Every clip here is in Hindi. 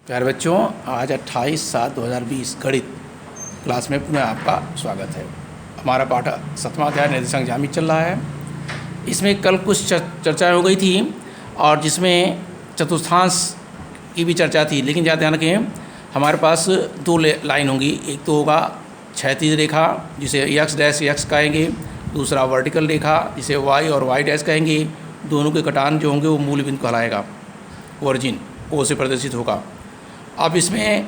प्यारे बच्चों, आज 28/7/2020 गणित क्लास में पुनः आपका स्वागत है। हमारा पाठ 7वां अध्याय निर्देशांक ज्यामिति चल रहा है। इसमें कल कुछ चर्चाएं हो गई थी और जिसमें चतुर्थांश की भी चर्चा थी, लेकिन ज़्यादा ध्यान रखें, हमारे पास दो लाइन होंगी। एक तो होगा क्षैतिज रेखा जिसे एक्स डैश एक्स कहेंगे, दूसरा वर्टिकल रेखा जिसे वाई और वाई डैश कहेंगे। दोनों के कटान जो होंगे वो मूल बिंदु कहलाएगा, ओरिजिन ओ से प्रदर्शित होगा। अब इसमें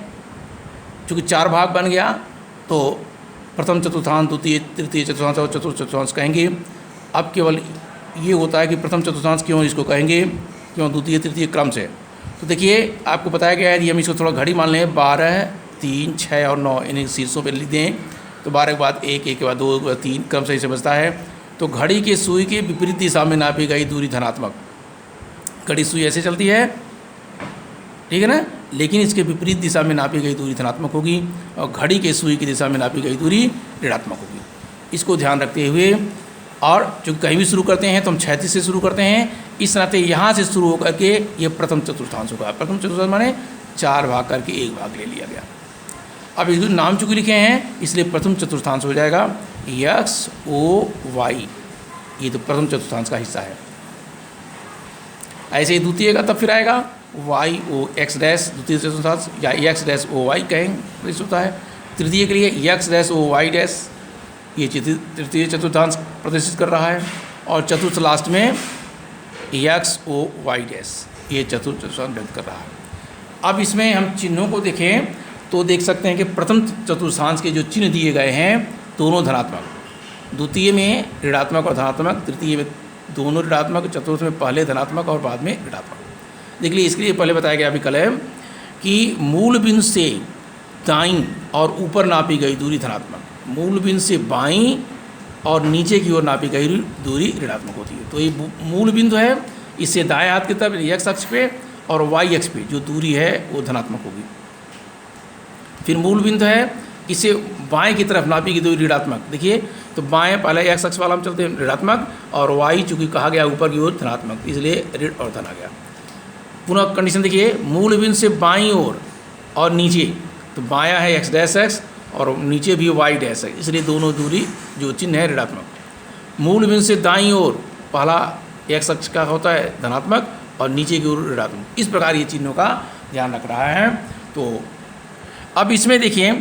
चूँकि चार भाग बन गया तो प्रथम चतुर्थांश, द्वितीय तृतीय चतुर्थांश और चतुर्थ चतुर्थांश कहेंगे। अब केवल ये होता है कि प्रथम चतुर्थांश क्यों इसको कहेंगे, क्यों द्वितीय तृतीय क्रम से। तो देखिए, आपको बताया गया है, यदि हम इसको थोड़ा घड़ी मान लें, 12, 3, 6 और 9 इन्हें शीर्षों पर लिख दें तो 12 के बाद 1, 1 के बाद 2, 3 क्रम से इसे बचता है। तो घड़ी के सुई के विपरीत दिशा में नापी गई दूरी धनात्मक, घड़ी सुई ऐसे चलती है, ठीक है ना, लेकिन इसके विपरीत दिशा में नापी गई दूरी धनात्मक होगी और घड़ी के सुई की दिशा में नापी गई दूरी ऋणात्मक होगी। इसको ध्यान रखते हुए, और चूँकि कहीं भी शुरू करते हैं तो हम क्षैतिज से शुरू करते हैं, इस नाते यहाँ से शुरू होकर के ये प्रथम चतुर्थांश होगा। प्रथम चतुर्थांश माने 4 भाग करके 1 भाग ले लिया गया। अब इसको नाम चूँकि लिखे हैं इसलिए प्रथम चतुर्थांश हो जाएगा एक्स ओ वाई, ये तो प्रथम चतुर्थांश का हिस्सा है। ऐसे ही द्वितीय का तब फिर आएगा वाई ओ एक्स डैश, द्वितीय चतुर्थांश, या एक्स डैश ओ वाई कहेंगे होता है। तृतीय के लिए x dash O y dash, ये तृतीय चतुर्थांश प्रदर्शित कर रहा है। और चतुर्थ लास्ट में एक्स ओ वाई डैश, ये चतुर्थ चतुर्थांश व्यक्त कर रहा है। अब इसमें हम चिन्हों को देखें तो देख सकते हैं कि प्रथम चतुर्थांश के जो चिन्ह दिए गए हैं दोनों धनात्मक, द्वितीय में ऋणात्मक और धनात्मक, तृतीय में दोनों ऋणात्मक, चतुर्थ में पहले धनात्मक और बाद में ऋणात्मक। देख लीजिए, इसके लिए पहले बताया गया विकल्प कि मूल बिंदु से दाईं और ऊपर नापी गई दूरी धनात्मक, मूल बिंदु से बाईं और नीचे की ओर नापी गई दूरी ऋणात्मक होती है। तो ये मूल बिंदु है, इससे दाएं हाथ की तरफ एक्स अक्ष पे और वाई अक्ष पे जो दूरी है वो धनात्मक होगी। फिर मूल बिंदु है, इसे बाएं की तरफ नापी गई दूरी ऋणात्मक। देखिए, तो बाएं पहले एक्स अक्ष वाला हम चलते हैं ऋणात्मक, और वाई चूँकि कहा गया ऊपर की ओर धनात्मक, इसलिए ऋण और धन आ गया। पुनः कंडीशन देखिए, मूल बिंदु से बाईं ओर और नीचे, तो बायां है एक्स डैश एक्स और नीचे भी वाई डैश है, इसलिए दोनों दूरी जो चिन्ह है ऋणात्मक। मूल बिंदु से दाईं ओर पहला एक्स अक्ष का होता है धनात्मक और नीचे की ओर ऋणात्मक। इस प्रकार ये चिन्हों का ध्यान रख रहा है। तो अब इसमें देखिए,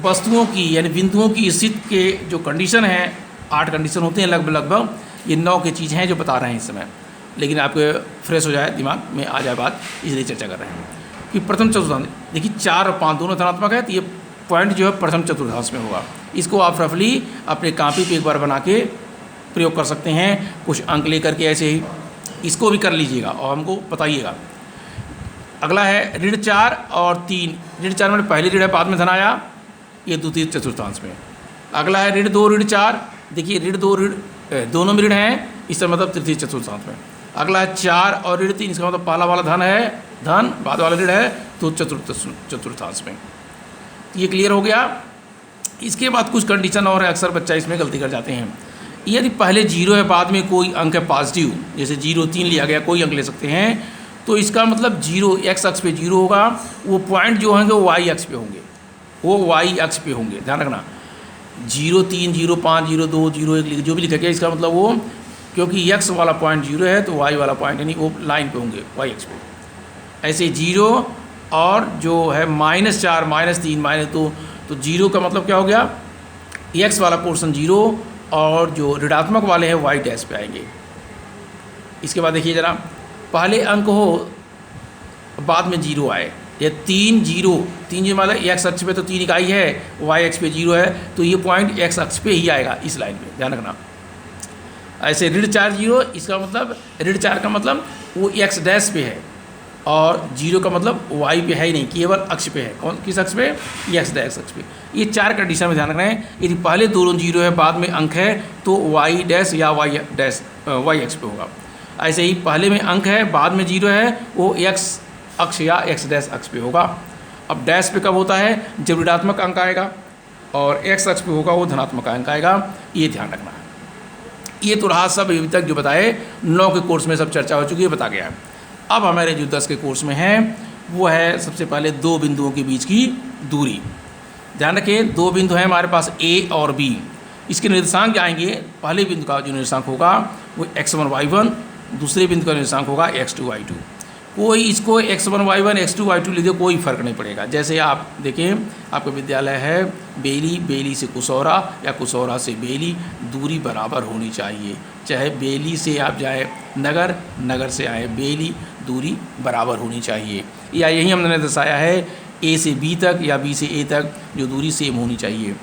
वस्तुओं की यानी बिंदुओं की स्थिति के जो कंडीशन है, 8 कंडीशन होते हैं लगभग, ये 9 की चीज़ हैं जो बता रहे हैं इस समय, लेकिन आपके फ्रेश हो जाए, दिमाग में आ जाए बात, इसलिए चर्चा कर रहे हैं कि प्रथम चतुर्थांश। देखिए 4 और 5 दोनों धनात्मक है, तो ये पॉइंट जो है प्रथम चतुर्थांश में होगा। इसको आप रफली अपने कॉपी पे एक बार बना के प्रयोग कर सकते हैं, कुछ अंक लेकर के ऐसे ही इसको भी कर लीजिएगा और हमको बताइएगा। अगला है ऋण 4 और 3। ऋण 4 में पहले ऋण है, बाद में धन आया, ये द्वितीय चतुर्थांश में। अगला है ऋण 2 ऋण 4, देखिए ऋण 2 ऋण दोनों में ऋण है, इसका मतलब तृतीय चतुर्थांश में। अगला है 4 और ऋण 3, इसका मतलब पहला वाला धन है धन, बाद वाला ऋण है तो चतुर्थांश में। ये क्लियर हो गया। इसके बाद कुछ कंडीशन और है, अक्सर बच्चा इसमें गलती कर जाते हैं। यदि पहले 0 है, बाद में कोई अंक है पॉजिटिव, जैसे 0, 3 लिया गया, कोई अंक ले सकते हैं, तो इसका मतलब 0 एक्स अक्ष पे 0 होगा, वो पॉइंट जो होंगे वो वाई अक्ष पे होंगे, वो वाई अक्ष पे होंगे, ध्यान रखना। 0, 3, 0, 5, 0, 2, 0, 1 जो भी लिखा गया, इसका मतलब वो, क्योंकि एक्स वाला पॉइंट 0 है तो वाई वाला पॉइंट यानी वो लाइन पे होंगे, वाई एक्स पे। ऐसे 0 और जो है -4, -3, -2, तो 0 का मतलब क्या हो गया, एक्स वाला पोर्शन 0 और जो ऋणात्मक वाले हैं वाई डैश पे आएंगे। इसके बाद देखिए जरा, पहले अंक हो बाद में 0 आए, या 3, 0 मतलब एक्स अक्ष पे तो 3 इकाई है, वाई अक्ष पे 0 है, तो ये पॉइंट एक्स अक्ष पे ही आएगा इस लाइन पे, ध्यान रखना। ऐसे ऋण 4 0, इसका मतलब ऋण 4 का मतलब वो एक्स डैश पे है और 0 का मतलब वाई पे है ही नहीं, केवल अक्ष पे है। कौन किस अक्ष पे, एक्स डैश अक्ष पे। ये 4 कंडीशन में ध्यान रखना है। यदि पहले दोनों 0 है, बाद में अंक है, तो वाई डैश या वाई डैश वाई अक्ष पे होगा। ऐसे ही पहले में अंक है, बाद में 0 है, वो एक्स अक्ष या एक्स डैश अक्ष पे होगा। अब डैश पे कब होता है, जब ऋणात्मक अंक आएगा, और एक्स अक्ष पे होगा वो धनात्मक अंक आएगा, ये ध्यान रखना है। ये तो रहा सब अभी तक जो बताए, 9 के कोर्स में सब चर्चा हो चुकी है, बता गया है। अब हमारे जो 10 के कोर्स में है वो है सबसे पहले दो बिंदुओं के बीच की दूरी। ध्यान रखें, दो बिंदु हैं हमारे पास ए और बी। इसके निर्देशांक क्या आएंगे? पहले बिंदु का जो निर्देशांक होगा वो x1 y1, दूसरे बिंदु का निर्देशांक होगा x2 y2। कोई इसको x1 y1 x2 y2 लिख दो, कोई फर्क नहीं पड़ेगा। जैसे आप देखें, आपका विद्यालय है बेली, बेली से कुसौरा या कुसौरा से बेली, दूरी बराबर होनी चाहिए। चाहे बेली से आप जाए नगर, नगर से आए बेली, दूरी बराबर होनी चाहिए। या यही हमने दर्शाया है ए से बी तक या बी से ए तक जो दूरी सेम होनी चाहिए।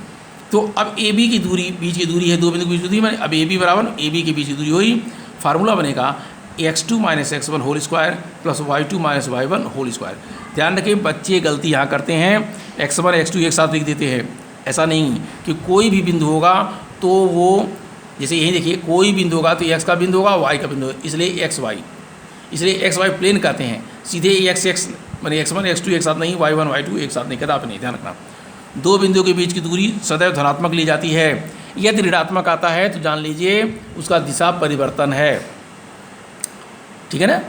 तो अब ए बी की दूरी, बीच की दूरी है दो बिंदु के बीच की दूरी, मैंने अब ए बी बराबर ए बी के बीच की दूरी हुई। फार्मूला बनेगा x2 minus x1 whole square plus y2 minus y1 whole square. ध्यान रखें, बच्चे गलती यहाँ करते हैं, x1 x2 एक साथ लिख देते हैं। ऐसा नहीं कि कोई भी बिंदु होगा तो वो, जैसे यही देखिए, कोई बिंदु होगा तो x का बिंदु होगा, y का बिंदु होगा, इसलिए x y, इसलिए x y प्लेन कहते हैं। सीधे x माने x1 x2 एक साथ नहीं, y1 y2 एक साथ नहीं कहता। आपने ध्यान रखना, दो बिंदुओं के बीच की दूरी सदैव धनात्मक ली जाती है। यदि ऋणात्मक आता है तो जान लीजिए उसका दिशा परिवर्तन है। ठीक है ना।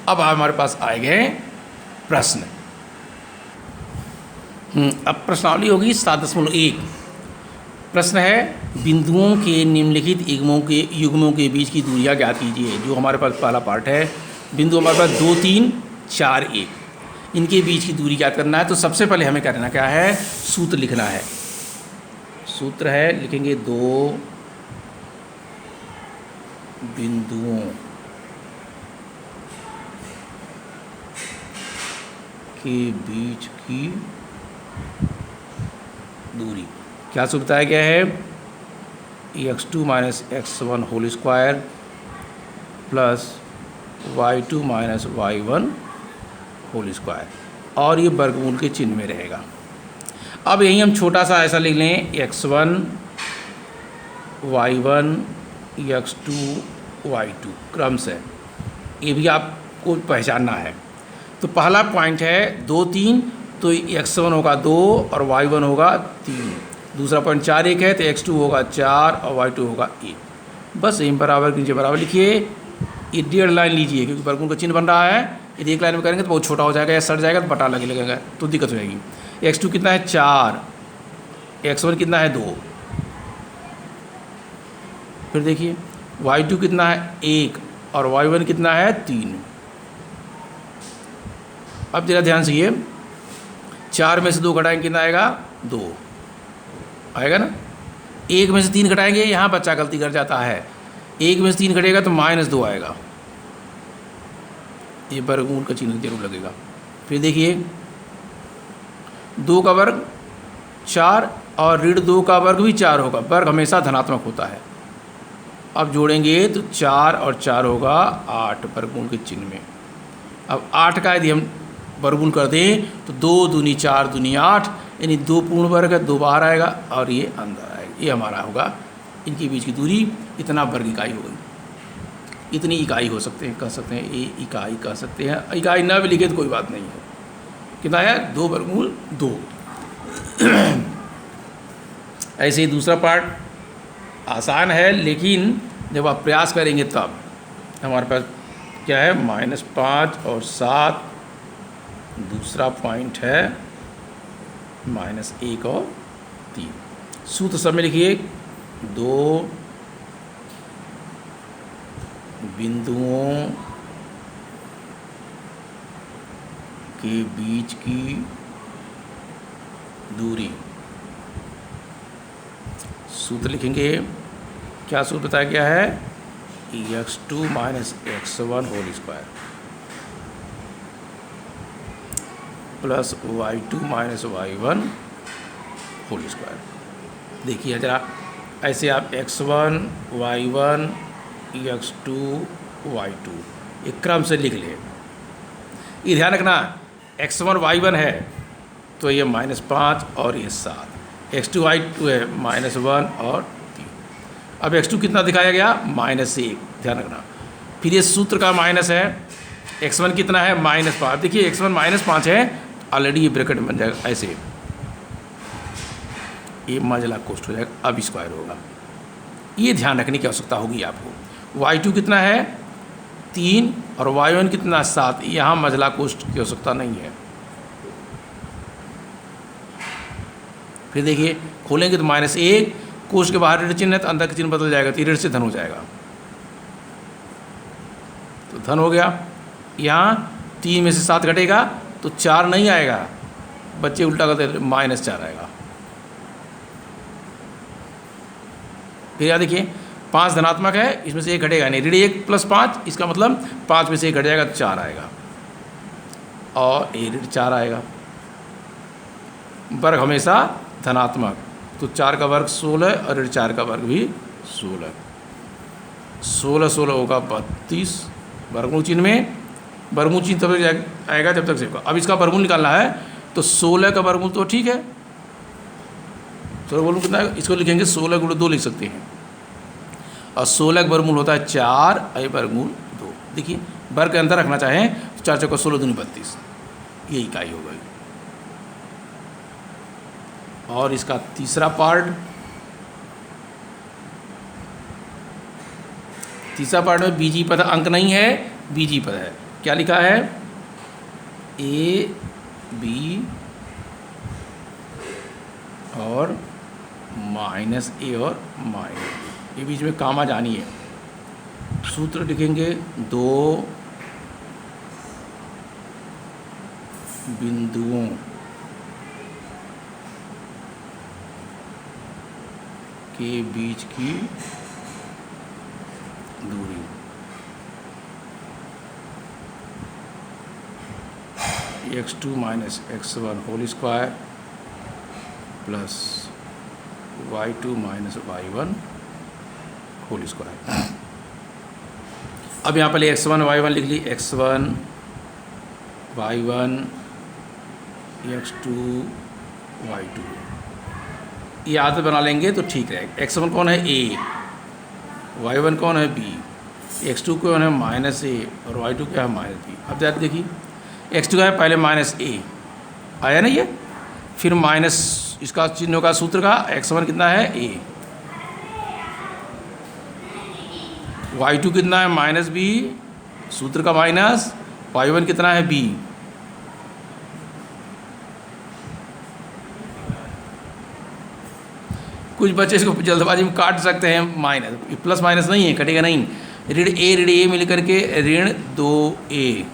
अब हमारे पास आए गए प्रश्न। अब प्रश्नावली होगी 7.1। प्रश्न है, बिंदुओं के निम्नलिखित युग्मों के बीच की दूरियां ज्ञात कीजिए। जो हमारे पास पहला पार्ट है, बिंदु हमारे पास 2 3 4 1, इनके बीच की दूरी ज्ञात करना है। तो सबसे पहले हमें करना क्या है? सूत्र लिखना है। सूत्र है, लिखेंगे दो बिंदुओं के बीच की दूरी। क्या सूत्र बताया गया है? x2 minus x1 whole square plus y2 minus y1 whole square, और ये वर्गमूल के चिन्ह में रहेगा। अब यही हम छोटा सा ऐसा लिख लें, x1 y1 x2 y2 क्रम से। ये भी आपको पहचानना है। तो पहला पॉइंट है 2 3, तो x1 होगा 2 और y1 होगा 3। दूसरा पॉइंट 4 1 है तो x2 होगा 4 और y2 होगा 1। बस यहीं बराबर के नीचे बराबर लिखिए। ये 1.5 लाइन लीजिए क्योंकि वर्गमूल का चिन्ह बन रहा है। यदि 1 लाइन में करेंगे तो बहुत छोटा हो जाएगा या सट जाएगा तो बटा लगे लगेगा तो दिक्कत हो जाएगी। x2 कितना है? 4। x1 कितना है? 2। फिर देखिए y2 कितना है? 1 और y1 कितना है? 3। अब जरा ध्यान से, ये 4 में से 2 घटाएंगे कितना आएगा? 2 आएगा ना। 1 में से 3 घटाएंगे, यहाँ बच्चा गलती कर जाता है। 1 में से 3 घटेगा तो -2 आएगा। ये वर्गमूल का चिन्ह जरूर लगेगा। फिर देखिए 2 का वर्ग 4 और ऋण 2 का वर्ग भी 4 होगा। वर्ग हमेशा धनात्मक होता है। अब जोड़ेंगे तो 4 और 4 होगा 8 वर्गमूल के चिन्ह में। अब 8 का यदि हम वर्गमूल कर दें तो 2 दूनी 4 दूनी 8, यानी 2 पूर्ण वर्ग है, 2 बाहर आएगा और ये अंदर आएगा। ये हमारा होगा, इनके बीच की दूरी इतना वर्ग इकाई होगी। इतनी इकाई हो सकते हैं, कह सकते हैं ये इकाई कह सकते हैं। इकाई ना भी लिखे तो कोई बात नहीं है। कितना है? 2 वर्गमूल 2। ऐसे ही दूसरा पार्ट आसान है, लेकिन जब आप प्रयास करेंगे तब। हमारे पास क्या है? -5 और 7। दूसरा पॉइंट है -1 और 3। सूत्र सब में लिखिए, 2 बिंदुओं के बीच की दूरी। सूत्र लिखेंगे, क्या सूत्र बताया गया है? x2 minus x1 whole square plus y2 minus y1 whole square. देखिए जरा, ऐसे आप x1 y1 x2 y2 एक क्रम से लिख लें। ये ध्यान रखना, x1 y1 है तो ये -5 और ये 7, x2 y2 है -1 और 3। अब x2 कितना दिखाया गया? -1। ध्यान रखना। फिर ये सूत्र का माइनस है, x1 कितना है? -5। देखिए x1 -5 है, ऑलरेडी ये ब्रैकेट बन जाएगा ऐसे, ये मंझला कोष्ठ हो जाएगा, अब स्क्वायर होगा। ये ध्यान रखने की आवश्यकता होगी आपको। y2 कितना है? 3 और y1 कितना 7, यहाँ मझला कोष्ठ की आवश्यकता नहीं है। फिर देखिए खोलेंगे तो -1, कोष्ठ के बाहर ऋण चिन्ह है तो अंदर का चिन्ह बदल जाएगा, तो ऋण से धन हो जाएगा, तो धन हो गया। यहाँ 3 में से 7 घटेगा तो 4 नहीं आएगा, बच्चे उल्टा करते -4 आएगा। फिर यहाँ देखिए 5 धनात्मक है, इसमें से 1 घटेगा नहीं, ऋण 1 + 5, इसका मतलब 5 में से 1 घट जाएगा तो 4 आएगा, और ये ऋण 4 आएगा। वर्ग हमेशा धनात्मक, तो 4 का वर्ग 16 और ऋण 4 का वर्ग भी 16, 16 होगा 32। वर्गमूल चिन्ह में, वर्गमूल चिन्ह तब तक आएगा जब तक से होगा। अब इसका वर्गमूल निकालना है, तो 16 का वर्गमूल तो ठीक है, 16 वर्गमूल कितना है, इसको लिखेंगे 16 × 2 लिख सकते हैं, और 16 का वर्गमूल होता है 4, और वर्गमूल 2। देखिए वर्ग के अंदर रखना चाहें तो 4 × 16 = 32, ये इकाई हो गई। और इसका तीसरा पार्ट, में बीजी पद अंक नहीं है, बीजी पद है। क्या लिखा है, A B और -A और -B, ये बीच में कामा जानी है। सूत्र लिखेंगे 2 बिंदुओं के बीच की दूरी, x2 - x1 whole square plus y2 - y1 whole square. अब यहाँ पर x1 y1 लिख ली, x1 y1 x2 y2, ये आदत बना लेंगे तो ठीक रहेगा। x1 कौन है, A, y1 कौन है, B, x2 कौन है, -A, और y2 क्या है, -B। अब देखिए x2 का है पहले -A आया ना ये, फिर माइनस इसका चिन्ह का सूत्र का, x1 कितना है, A, y2 कितना है, -B, सूत्र का माइनस, y1 कितना है, B। कुछ बच्चे इसको जल्दबाजी में काट सकते हैं, माइनस प्लस माइनस नहीं है, कटेगा नहीं। ऋण ए मिल करके ऋण 2A,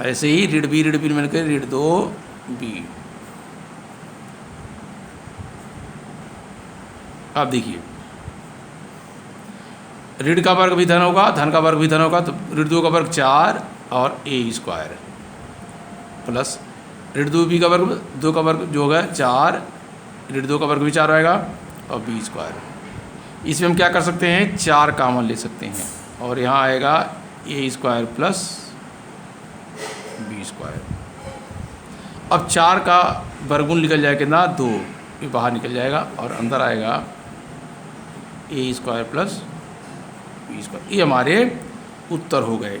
ऐसे ही ऋण बी मिलकर ऋण 2B। अब देखिए ऋण का वर्ग भी धन होगा, धन का वर्ग भी धन होगा, तो ऋण 2 का वर्ग 4 और A² प्लस ऋण 2B का वर्ग, 2 का वर्ग जो होगा 4, ऋण 2 का वर्ग भी 4 आएगा, और B²। इसमें हम क्या कर सकते हैं, 4 कॉमन ले सकते हैं, और यहाँ आएगा A² प्लस B²। अब 4 का वर्गमूल निकल जाएगा कितना, 2, ये बाहर निकल जाएगा, और अंदर आएगा A² प्लस B²। ये हमारे उत्तर हो गए।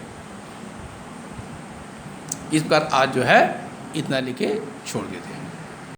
इस प्रकार आज जो है इतना लिखे छोड़ देते हैं।